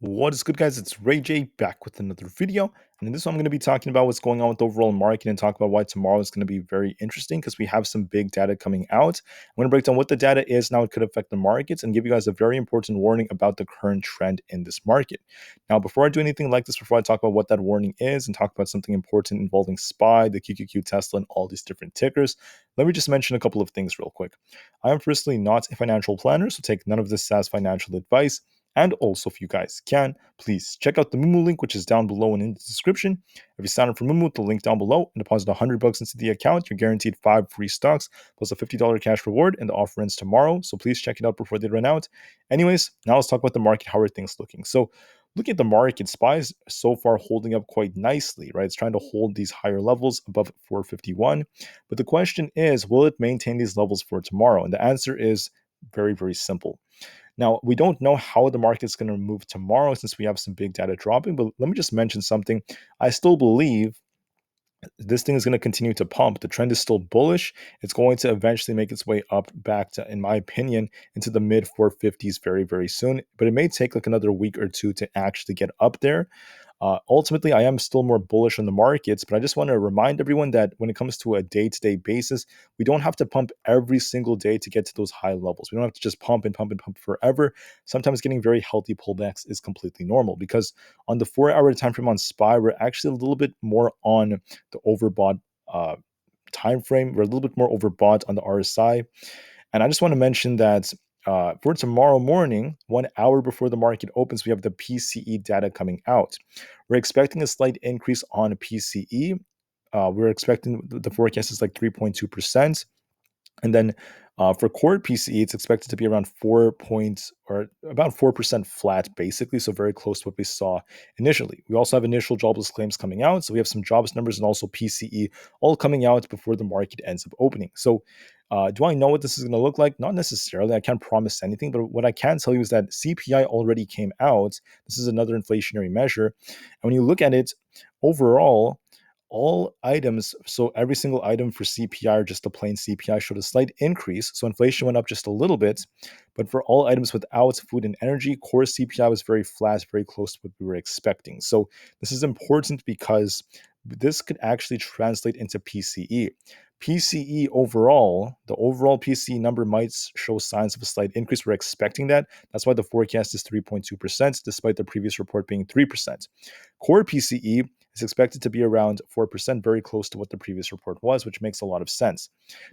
What is good, guys? It's Rey-Jay back with another video. And in this one, I'm going to be talking about what's going on with the overall market and talk about why tomorrow is going to be very interesting because we have some big data coming out. I'm going to break down what the data is, and how it could affect the markets, and give you guys a very important warning about the current trend in this market. Now, before I do anything like this, before I talk about what that warning is and talk about something important involving SPY, the QQQ, Tesla, and all these different tickers, let me just mention a couple of things real quick. I am firstly not a financial planner, so take none of this as financial advice. And also, if you guys can, please check out the Moomoo link, which is down below and in the description. If you sign up for Moomoo, the link down below, and deposit $100 into the account, you're guaranteed 5 free stocks plus a $50 cash reward, and the offer ends tomorrow. So please check it out before they run out. Anyways, now let's talk about the market. How are things looking? So, looking at the market, SPY is so far holding up quite nicely, right? It's trying to hold these higher levels above 451. But the question is, will it maintain these levels for tomorrow? And the answer is very, very simple. Now, we don't know how the market's going to move tomorrow since we have some big data dropping, but let me just mention something. I still believe this thing is going to continue to pump. The trend is still bullish. It's going to eventually make its way up back to, in my opinion, into the mid 450s very, very soon. But it may take like another week or two to actually get up there. Ultimately, I am still more bullish on the markets, but I just want to remind everyone that when it comes to a day-to-day basis, we don't have to pump every single day to get to those high levels. We don't have to just pump and pump and pump forever. Sometimes getting very healthy pullbacks is completely normal because on the 4-hour time frame on SPY, we're actually a little bit more on the overbought time frame. We're a little bit more overbought on the RSI. And I just want to mention that for tomorrow morning, 1 hour before the market opens, we have the PCE data coming out. We're expecting a slight increase on PCE. We're expecting the forecast is like 3.2%. And then for core PCE, it's expected to be around 4% flat, basically. So very close to what we saw initially. We also have initial jobless claims coming out. So we have some jobs numbers and also PCE all coming out before the market ends up opening. So do I know what this is going to look like? Not necessarily. I can't promise anything. But what I can tell you is that CPI already came out. This is another inflationary measure. And when you look at it overall, all items, so every single item for CPI or just the plain CPI showed a slight increase. So inflation went up just a little bit. But for all items without food and energy, core CPI was very flat, very close to what we were expecting. So this is important because this could actually translate into PCE. PCE overall, the overall PCE number might show signs of a slight increase. We're expecting that. That's why the forecast is 3.2%, despite the previous report being 3%. Core PCE is expected to be around 4%, very close to what the previous report was, which makes a lot of sense.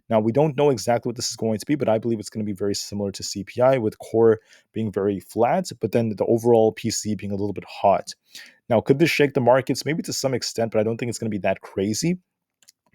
Now, we don't know exactly what this is going to be, but I believe it's going to be very similar to CPI, with core being very flat, but then the overall PCE being a little bit hot. Now, could this shake the markets? Maybe to some extent, but I don't think it's going to be that crazy.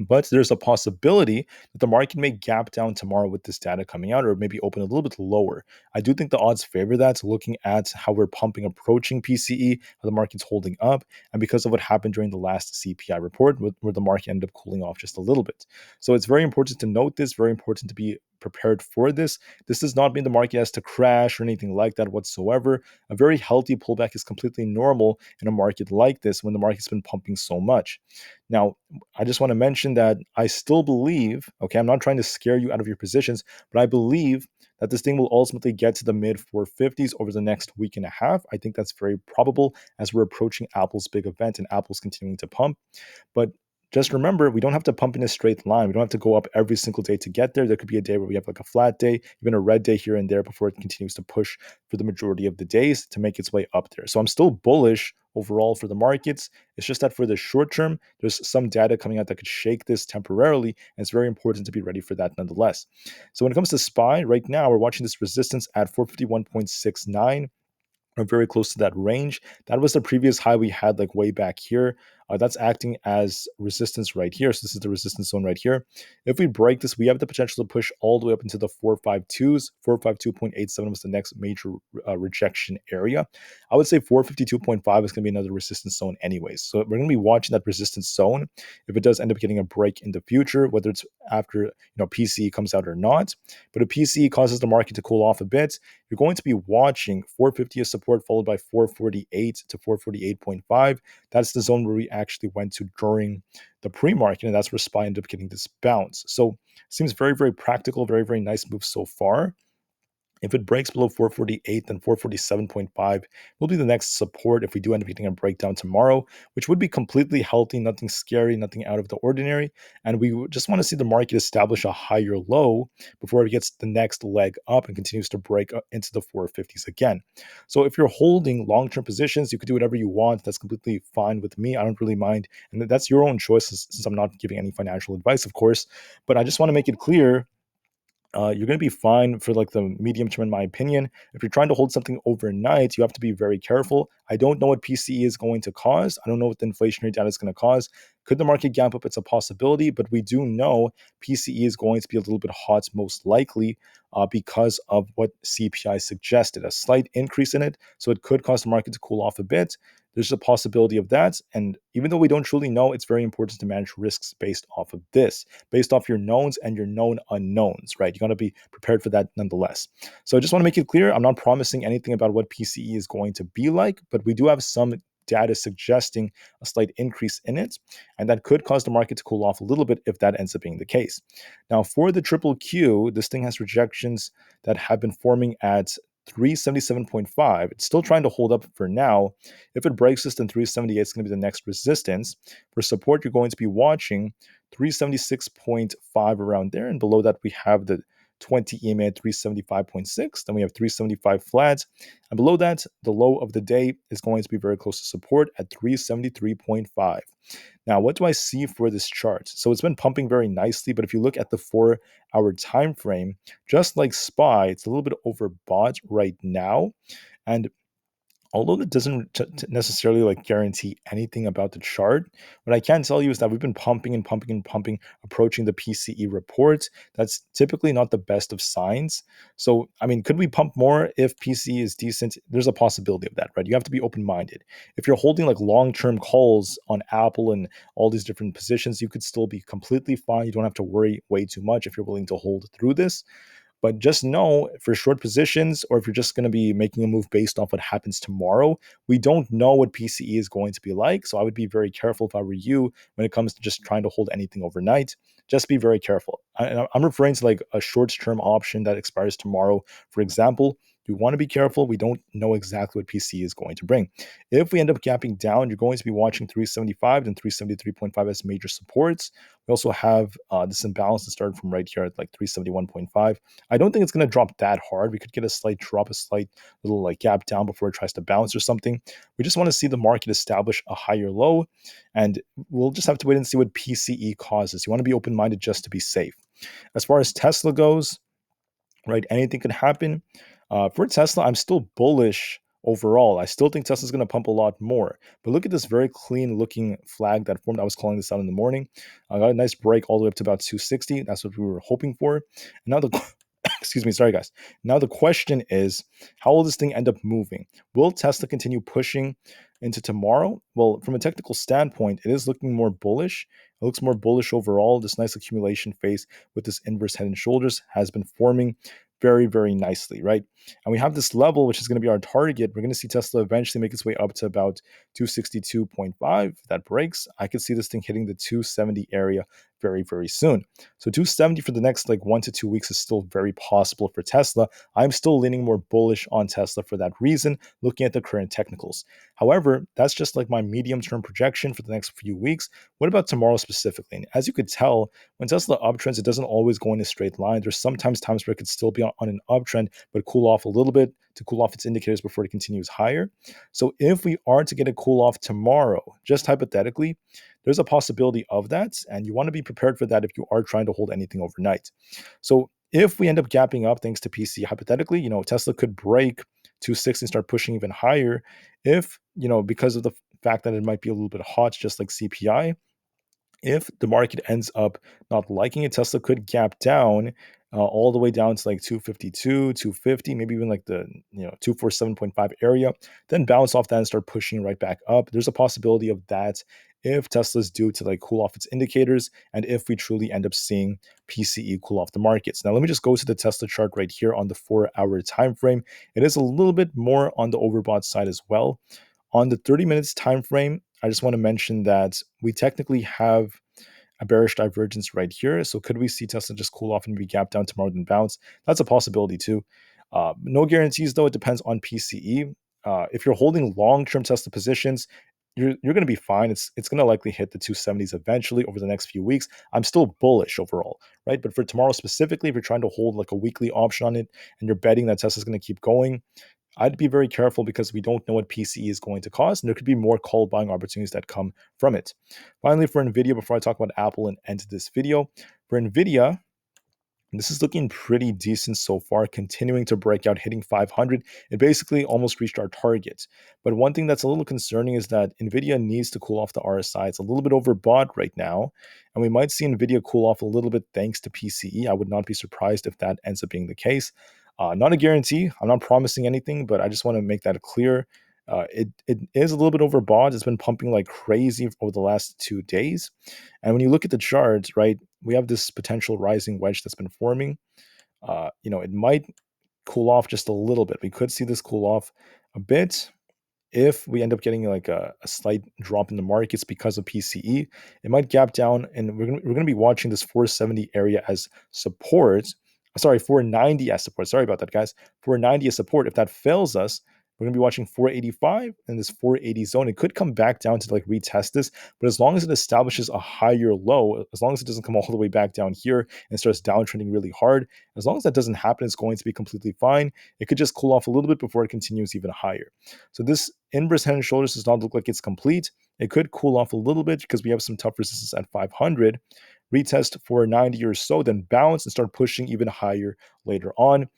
But there's a possibility that the market may gap down tomorrow with this data coming out, or maybe open a little bit lower. I do think the odds favor that, looking at how we're pumping approaching PCE, how the market's holding up, and because of what happened during the last CPI report, where the market ended up cooling off just a little bit. So it's very important to note this, very important to be prepared for this. This does not mean the market has to crash or anything like that whatsoever. A very healthy pullback is completely normal in a market like this when the market's been pumping so much. Now, I just want to mention that I still believe, okay, I'm not trying to scare you out of your positions, but I believe that this thing will ultimately get to the mid 450s over the next week and a half. I think that's very probable as we're approaching Apple's big event and Apple's continuing to pump. But just remember, we don't have to pump in a straight line. We don't have to go up every single day to get there. There could be a day where we have like a flat day, even a red day here and there before it continues to push for the majority of the days to make its way up there. So I'm still bullish overall for the markets. It's just that for the short term, there's some data coming out that could shake this temporarily, and it's very important to be ready for that nonetheless. So when it comes to SPY, right now we're watching this resistance at 451.69. Are very close to that range. That was the previous high we had like way back here. That's acting as resistance right here. So this is the resistance zone right here. If we break this, we have the potential to push all the way up into the 452s. 452.87 was the next major rejection area. I would say 452.5 is going to be another resistance zone anyways. So we're going to be watching that resistance zone if it does end up getting a break in the future, whether it's after PCE comes out or not. But if PCE causes the market to cool off a bit, you're going to be watching 450 as support followed by 448 to 448.5. That's the zone where we actually went to during the pre-market, and that's where SPY ended up getting this bounce. So it seems very, very practical, very, very nice move so far. If it breaks below 448, then 447.5 will be the next support if we do end up getting a breakdown tomorrow, which would be completely healthy, nothing scary, nothing out of the ordinary. And we just want to see the market establish a higher low before it gets the next leg up and continues to break into the 450s again. So if you're holding long-term positions, you could do whatever you want. That's completely fine with me. I don't really mind. And that's your own choice since I'm not giving any financial advice, of course. But I just want to make it clear you're going to be fine for like the medium term, in my opinion. If you're trying to hold something overnight, you have to be very careful. I don't know what PCE is going to cause. I don't know what the inflationary data is going to cause. Could the market gap up? It's a possibility, but we do know PCE is going to be a little bit hot, most likely, because of what CPI suggested, a slight increase in it. So it could cause the market to cool off a bit. There's a possibility of that. And even though we don't truly know, it's very important to manage risks based off of this, based off your knowns and your known unknowns, right? You got to be prepared for that nonetheless. So I just want to make it clear, I'm not promising anything about what PCE is going to be like, but we do have some data suggesting a slight increase in it, and that could cause the market to cool off a little bit if that ends up being the case. Now, for the triple Q, this thing has rejections that have been forming at 377.5. It's still trying to hold up for now. If it breaks this, then 378 is going to be the next resistance. For support, you're going to be watching 376.5 around there. And below that, we have the 20 EMA at 375.6. Then we have 375 flat. And below that, the low of the day is going to be very close to support at 373.5. Now, what do I see for this chart? So it's been pumping very nicely, but if you look at the 4-hour time frame, just like SPY, it's a little bit overbought right now. And although that doesn't necessarily like guarantee anything about the chart, what I can tell you is that we've been pumping and pumping and pumping, approaching the PCE report. That's typically not the best of signs. So, I mean, could we pump more if PCE is decent? There's a possibility of that, right? You have to be open-minded. If you're holding like long-term calls on Aapl and all these different positions, you could still be completely fine. You don't have to worry way too much if you're willing to hold through this. But just know for short positions, or if you're just going to be making a move based off what happens tomorrow, we don't know what PCE is going to be like. So I would be very careful if I were you when it comes to just trying to hold anything overnight. Just be very careful. I'm referring to like a short term option that expires tomorrow, for example. You want to be careful. We don't know exactly what PCE is going to bring. If we end up gapping down, you're going to be watching 375 and 373.5 as major supports. We also have this imbalance that started from right here at like 371.5. I don't think it's going to drop that hard. We could get a slight drop, a slight little like gap down before it tries to bounce or something. We just want to see the market establish a higher low, and we'll just have to wait and see what PCE causes. You want to be open-minded just to be safe. As far as Tesla goes, right, anything could happen. For Tesla, I'm still bullish overall. I still think Tesla's going to pump a lot more. But look at this very clean looking flag that formed. I was calling this out in the morning. I got a nice break all the way up to about 260. That's what we were hoping for. And now the excuse me, sorry guys. Now the question is, how will this thing end up moving? Will Tesla continue pushing into tomorrow? Well, from a technical standpoint, it is looking more bullish. It looks more bullish overall. This nice accumulation phase with this inverse head and shoulders has been forming very, very nicely, right? And we have this level, which is going to be our target. We're going to see Tesla eventually make its way up to about 262.5. If that breaks, I could see this thing hitting the 270 area very, very soon. So 270 for the next like 1 to 2 weeks is still very possible for Tesla. I'm still leaning more bullish on Tesla for that reason, looking at the current technicals. However, that's just like my medium-term projection for the next few weeks. What about tomorrow specifically? And as you could tell, when Tesla uptrends, it doesn't always go in a straight line. There's sometimes times where it could still be on an uptrend, but cool off a little bit to cool off its indicators before it continues higher. So if we are to get a cool off tomorrow, just hypothetically, there's a possibility of that, and you want to be prepared for that if you are trying to hold anything overnight. So if we end up gapping up thanks to PC, hypothetically, Tesla could break 260 and start pushing even higher if, because of the fact that it might be a little bit hot, just like CPI. If the market ends up not liking it, Tesla could gap down all the way down to like 252, 250, maybe even like the 247.5 area, then bounce off that and start pushing right back up. There's a possibility of that if Tesla's due to like cool off its indicators and if we truly end up seeing PCE cool off the markets. Now let me just go to the Tesla chart right here on the 4-hour time frame. It is a little bit more on the overbought side as well. On the 30 minutes time frame, I just want to mention that we technically have a bearish divergence right here. So could we see Tesla just cool off and be gap down tomorrow then bounce? That's a possibility too. No guarantees though. It depends on PCE. If you're holding long-term Tesla positions, you're going to be fine. It's going to likely hit the 270s eventually over the next few weeks. I'm still bullish overall, right? But for tomorrow specifically, if you're trying to hold like a weekly option on it and you're betting that Tesla's going to keep going, I'd be very careful because we don't know what PCE is going to cause, and there could be more call buying opportunities that come from it. Finally, for Nvidia, before I talk about Apple and end this video, for Nvidia, this is looking pretty decent so far, continuing to break out, hitting 500. It basically almost reached our target. But one thing that's a little concerning is that NVIDIA needs to cool off the RSI. It's a little bit overbought right now, and we might see NVIDIA cool off a little bit thanks to PCE. I would not be surprised if that ends up being the case. Not a guarantee. I'm not promising anything, but I just want to make that clear. It is a little bit overbought. It's been pumping like crazy over the last 2 days. And when you look at the charts, right, we have this potential rising wedge that's been forming. It might cool off just a little bit. We could see this cool off a bit. If we end up getting like a slight drop in the markets because of PCE, it might gap down, and we're gonna be watching this 470 area as support. Sorry, 490 as support. Sorry about that, guys. 490 as support. If that fails us, we're gonna be watching 485 and this 480 zone. It could come back down to like retest this, but as long as it establishes a higher low, as long as it doesn't come all the way back down here and starts downtrending really hard, as long as that doesn't happen, it's going to be completely fine. It could just cool off a little bit before it continues even higher. So this inverse head and shoulders does not look like it's complete. It could cool off a little bit because we have some tough resistance at 500, retest 490 or so, then bounce and start pushing even higher later on,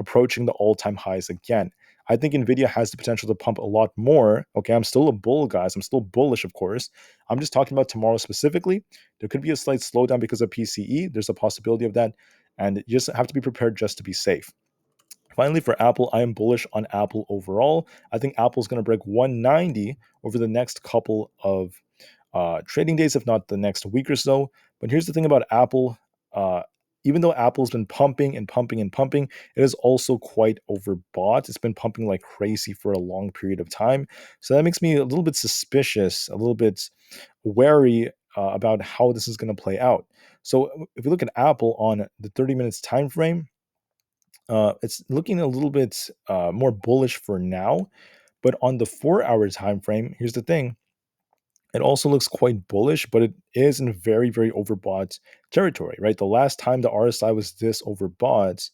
approaching the all-time highs again. I think Nvidia has the potential to pump a lot more. Okay, I'm still a bull, guys. I'm still bullish, of course. I'm just talking about tomorrow specifically. There could be a slight slowdown because of PCE. There's a possibility of that, and you just have to be prepared just to be safe. Finally, for Apple, I am bullish on Apple overall. I think Apple's going to break 190 over the next couple of trading days, if not the next week or so. But here's the thing about Apple. Uh, Even though Apple's been pumping and pumping and pumping, it is also quite overbought. It's been pumping like crazy for a long period of time. So that makes me a little bit suspicious, a little bit wary about how this is going to play out. So if you look at Apple on the 30 minutes time frame, it's looking a little bit more bullish for now. But on the 4 hour time frame, here's the thing. It also looks quite bullish, but it is in very, very overbought territory, right? The last time the RSI was this overbought,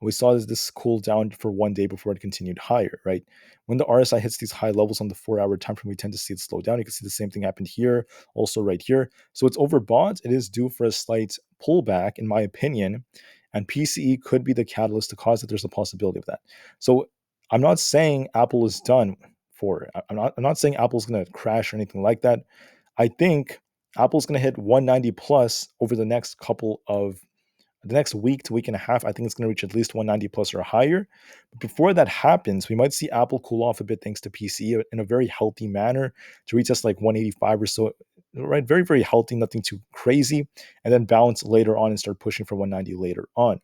we saw this cool down for 1 day before it continued higher, right? When the RSI hits these high levels on the 4 hour time frame, we tend to see it slow down. You can see the same thing happened here, also right here. So it's overbought. It is due for a slight pullback, in my opinion, and PCE could be the catalyst to cause it. There's a possibility of that. So I'm not saying Apple is done for it. I'm not saying Apple's going to crash or anything like that. I think Apple's going to hit 190 plus over the next week to week and a half. I think it's going to reach at least 190 plus or higher. But before that happens, we might see Apple cool off a bit thanks to PCE in a very healthy manner to reach us like 185 or so, right? Very, very healthy, nothing too crazy, and then bounce later on and start pushing for 190 later on.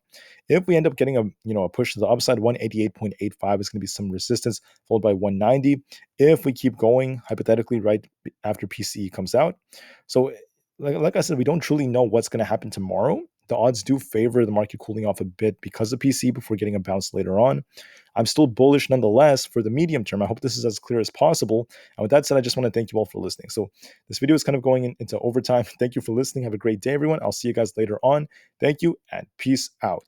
If we end up getting a push to the upside, 188.85 is going to be some resistance, followed by 190. If we keep going, hypothetically, right after PCE comes out. So like I said, we don't truly know what's going to happen tomorrow. The odds do favor the market cooling off a bit because of PC before getting a bounce later on. I'm still bullish nonetheless for the medium term. I hope this is as clear as possible. And with that said, I just want to thank you all for listening. So this video is kind of going into overtime. Thank you for listening. Have a great day, everyone. I'll see you guys later on. Thank you and peace out.